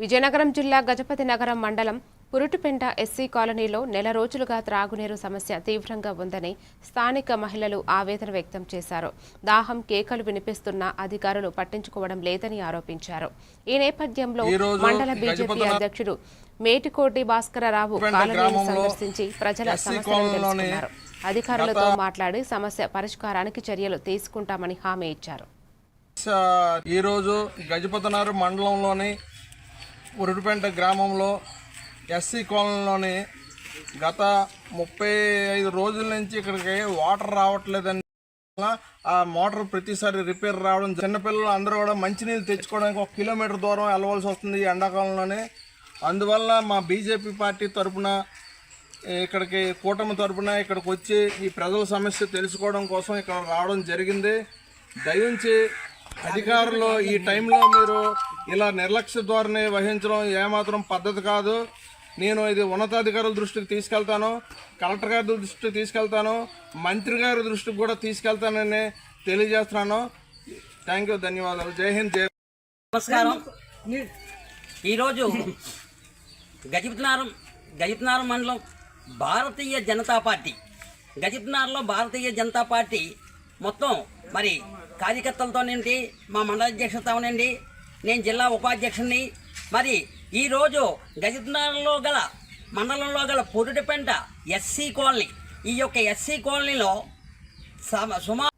విజయనగరం జిల్లా గజపతి నగరం మండలం పురుటిపెంట ఎస్సీ కాలనీలో నెల రోజులుగా త్రాగునీరు సమస్య తీవ్రంగా ఉందని స్థానిక మహిళలు ఆవేదన వ్యక్తం చేశారు. దాహం కేకలు వినిపిస్తున్నా అధికారులు పట్టించుకోవడం లేదని ఆరోపించారు. ఈ నేపథ్యంలో మండల బీజేపీ అధ్యక్షుడు మేటికోటి భాస్కరరావు కాలనీని సందర్శించి ప్రజల సమస్యలను తెలుసుకున్నారు. అధికారులతో మాట్లాడి సమస్య పరిష్కారానికి చర్యలు తీసుకుంటామని హామీ ఇచ్చారు. ఈరోజు గజపతినగరం మండలంలోని పురుటిపెంట గ్రామంలో ఎస్సీ కాలనీలోని గత 35 రోజుల నుంచి ఇక్కడికి వాటర్ రావట్లేదని ఆ మోటార్ ప్రతిసారి రిపేర్ రావడం, చిన్నపిల్లలు అందరూ కూడా మంచినీళ్ళు తెచ్చుకోవడానికి 1 కిలోమీటర్ దూరం వెళ్ళవలసి వస్తుంది ఈ ఎండాకాలంలోనే. అందువల్ల మా బీజేపీ పార్టీ తరఫున ఇక్కడికి కూటమి తరఫున ఇక్కడికి వచ్చి ఈ ప్రజల సమస్య తెలుసుకోవడం కోసం ఇక్కడ రావడం జరిగింది. దయించి అధికారులు ఈ టైంలో మీరు ఇలా నిర్లక్ష్య ధోరణి వహించడం ఏమాత్రం పద్ధతి కాదు. నేను ఇది ఉన్నతాధికారుల దృష్టికి తీసుకెళ్తాను, కలెక్టర్ గారి దృష్టికి తీసుకెళ్తాను, మంత్రి గారి దృష్టికి కూడా తీసుకెళ్తానని తెలియజేస్తున్నాను. థ్యాంక్ యూ, ధన్యవాదాలు. జై హింద్, జై. నమస్కారం. ఈరోజు గజపతినగరం మండలం భారతీయ జనతా పార్టీ గజపతినగరంలో భారతీయ జనతా పార్టీ మొత్తం మరి కార్యకర్తలతోనండి, మా మండల అధ్యక్షతోనండి, నేను జిల్లా ఉపాధ్యక్షుడిని. మరి ఈరోజు గజపతినగరంలో గల మండలంలో గల పురుటిపెంట ఎస్సీ కాలనీ, ఈ యొక్క ఎస్సీ కాలనీలో సుమారు